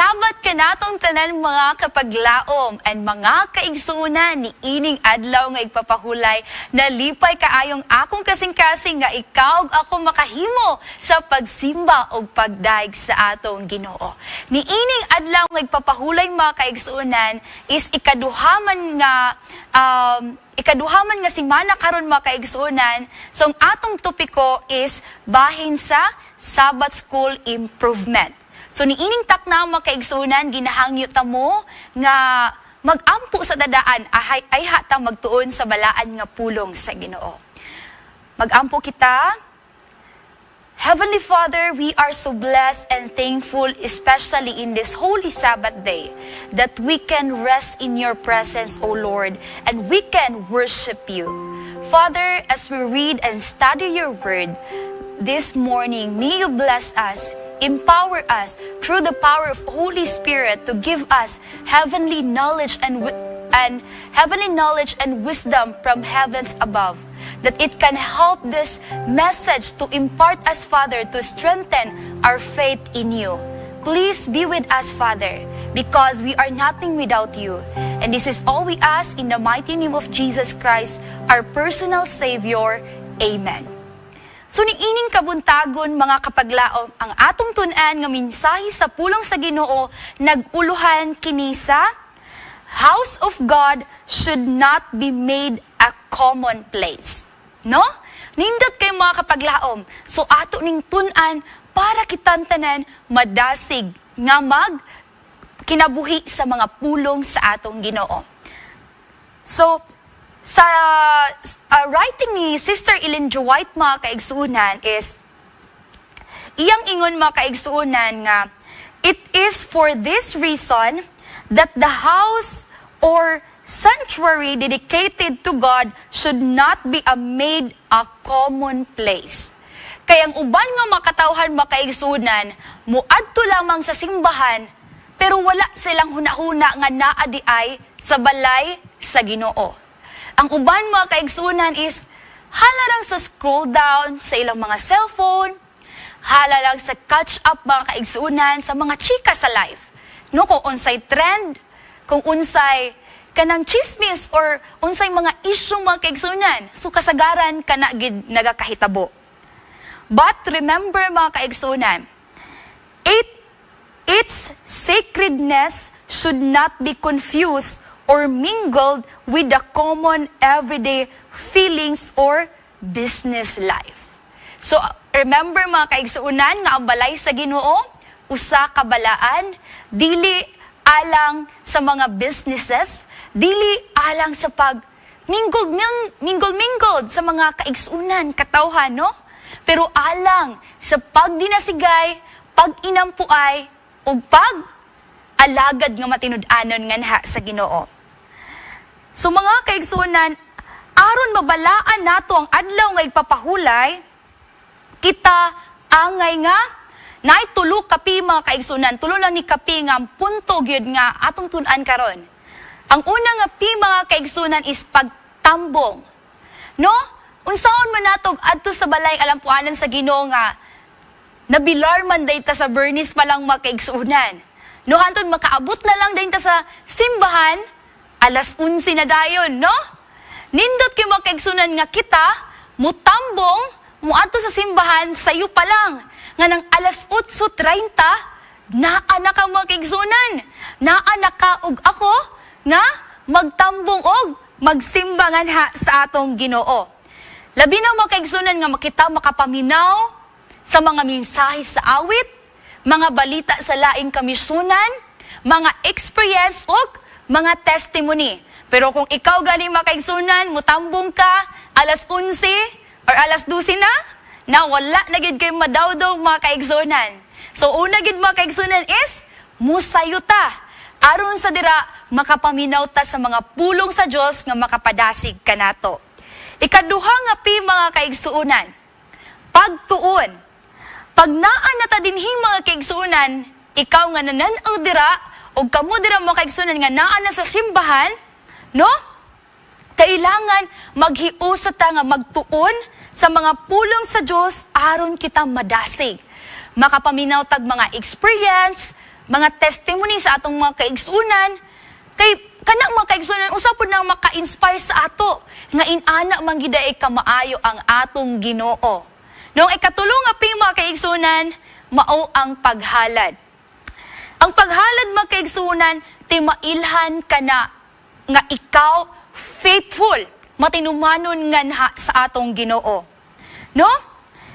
Sabat ka natong tanan mga kapaglaom and mga kaigsunan ni ining adlaw nga igpapahulay na lipay kaayong akong kasing-kasing nga ikaw ako makahimo sa pagsimba o pagdaig sa atong Ginoo. Ni ining adlaw nga igpapahulay mga kaigsunan is ikaduhaman nga simana karon mga kaigsunan. So ang atong topiko is bahin sa Sabbath School Improvement. So ni ining takna mga kaigsunan, ginahangyo ta mo nga magampo sa dadaan ay hata magtuon sa balaan nga pulong sa Ginoo. Magampo kita. Heavenly Father, we are so blessed and thankful, especially in this holy Sabbath day, that we can rest in your presence, O Lord, and we can worship you. Father, as we read and study your word this morning, may you bless us, empower us through the power of Holy Spirit to give us heavenly knowledge and wisdom from heavens above, that it can help this message to impart us, Father, to strengthen our faith in you. Please be with us, Father, because we are nothing without you. And this is all we ask in the mighty name of Jesus Christ, our personal Savior. Amen. So ni ining kabuntagon mga kapaglaom, ang atong tun-an nga mensahe sa pulong sa Ginoo naguluhan kini sa house of God should not be made a common place. No? Nindot kay mga kapaglaom. So ato ning tun-an para kitantanan madasig nga kinabuhi sa mga pulong sa atong Ginoo. So sa writing ni Sister Ellen G. White mga kaigsuunan is iyang ingon mga kaigsuunan nga it is for this reason that the house or sanctuary dedicated to God should not be made a common place. Kaya ang uban nga makatawhan makaigsunan, muadto lamang sa simbahan, pero wala silang hunahuna nga naa di ay sa balay sa Ginoo. Ang uban mga kaigsunan is hala lang sa scroll down sa ilang mga cellphone, hala lang sa catch up mga kaigsunan sa mga chika sa life. No, kung unsay trend, kung unsay kanang chismis or unsay mga issue mga kaigsunan, so kasagaran kana gid nagakahitabo. But remember mga kaigsunan, its sacredness should not be confused or mingled with the common everyday feelings or business life. So remember mga kaigsuunan nga ang balay sa Ginoo usa ka balaan, dili alang sa mga businesses, dili alang sa pag mingled sa mga kaigsuunan, katawhan, no? Pero alang sa pagdinasigay, pag-inampuay, o pag-alagad nga matinud-anon nga naha sa Ginoo. So mga kaigsuunan, aron mabalaan nato ang adlaw nga igpapahulay, kita angay nga naitulo kapi mga kaigsuunan, tulo lang ni kapi nga punto gyud nga atong tun-an karon. Ang una nga pi mga kaigsuunan is pagtambong. No? Unsaon man natog adto sa balay alampuanan sa Ginoo nga nabilar man dayta sa Bernice pa lang mga kaigsuunan. No hantod makaabot na lang dayta sa simbahan, alas 11 na dayon, no? Nindot kay mga kaigsunan nga kita mutambong muadto sa simbahan sayo pa lang nga nang alas 8:30 naa na ka mga kaigsunan, naa na ka ug ako nga magtambong og magsimbangan ha sa atong Ginoo. Labi na mga kaigsunan nga makita makapaminaw sa mga mensahe sa awit, mga balita sa laing kamisunan, mga experience o mga testimony. Pero kung ikaw gani mga kaigsunan, mutambong ka, alas 11 or alas 12 na wala na gid kay madawdaw mga kaigsunan. So una gid mga kaigsunan is musayuta. Aron sa dira makapaminaw ta sa mga pulong sa Dios nga makapadasig kanato. Ikaduha nga pi mga kaigsuunan, pagtuon. Pag naan na ta dinhing mga kaigsuunan, ikaw nga nananaw dira o kamo dira mga kaigsuunan nga naan na sa simbahan, no? Kailangan maghiusa ta nga magtuon sa mga pulong sa Dios aron kita madasig. Makapaminaw tag mga experience, mga testimony sa atong mga kaigsunan, kay kanang mga kaigsunan, usapod na maka-inspire sa ato, nga inana man gid ay kamaayo ang atong Ginoo. Noong ikatulo nga ping mga kaigsunan, mao ang paghalad. Ang paghalad mga kaigsunan, timailhan ka na nga ikaw faithful, matinumanon nga nha sa atong Ginoo. No?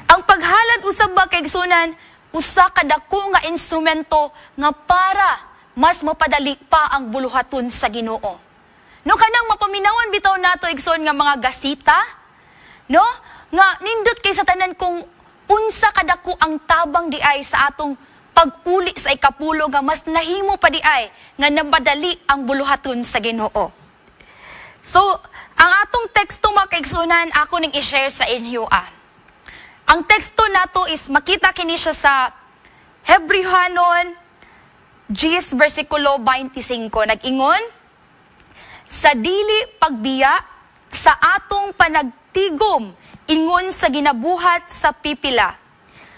Ang paghalad usab ba kaigsunan, usa ka dako nga instrumento nga para mas mapadali pa ang buluhaton sa Ginoo. No, kanang mapaminawan bitaw nato igsoon nga mga gasita, no? Nga nindot kay sa tanan kung unsa kadako ang tabang di ay sa atong pag-uli sa ikapulo nga mas nahimo pa di ay nga napadali ang buluhaton sa Ginoo. So, ang atong teksto mga kaigsunan ako ning i-share sa inyo. Ang teksto nato is makita kini siya sa Hebrehanon 10 versikulo 25 nag-ingon, sa dili pagbiya sa atong panagtigom ingon sa ginabuhat sa pipila,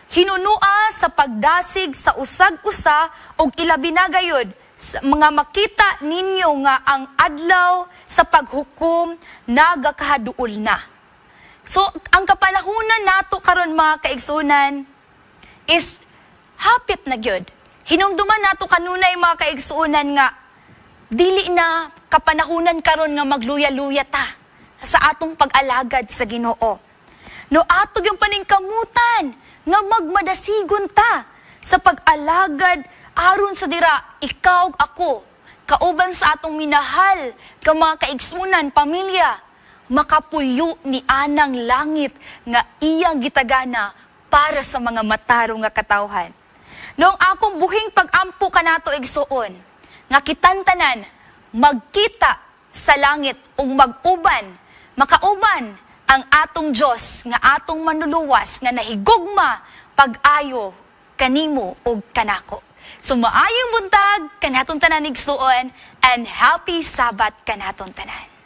hinunua sa pagdasig sa usag-usa og ilabi na gayud sa mga makita ninyo nga ang adlaw sa paghukom nagakahaduol na. So ang kapanahunan nato karon mga kaigsunan is hapit na gyud. Hinumduman nato kanunay mga kaigsuunan nga dili na kapanahunan karon nga magluya-luya ta sa atong pag-alagad sa Ginoo. No ato yung paningkamutan nga magmadasigon ta sa pag-alagad aron sa dira ikaw ako kauban sa atong minahal ka mga kaigsuunan pamilya makapuyo ni anang langit nga iyang gitagana para sa mga matarong nga katawhan. Noong akong buhing pag-ampo kanato igsuon, nga kitantanan, magkita sa langit ug mag-uban, makauban ang atong Dios nga atong manluluwas nga nahigugma pag-ayo kanimo ug kanako. So maayong buntag kanatong tanan igsuon and happy Sabbath kanatong tanan.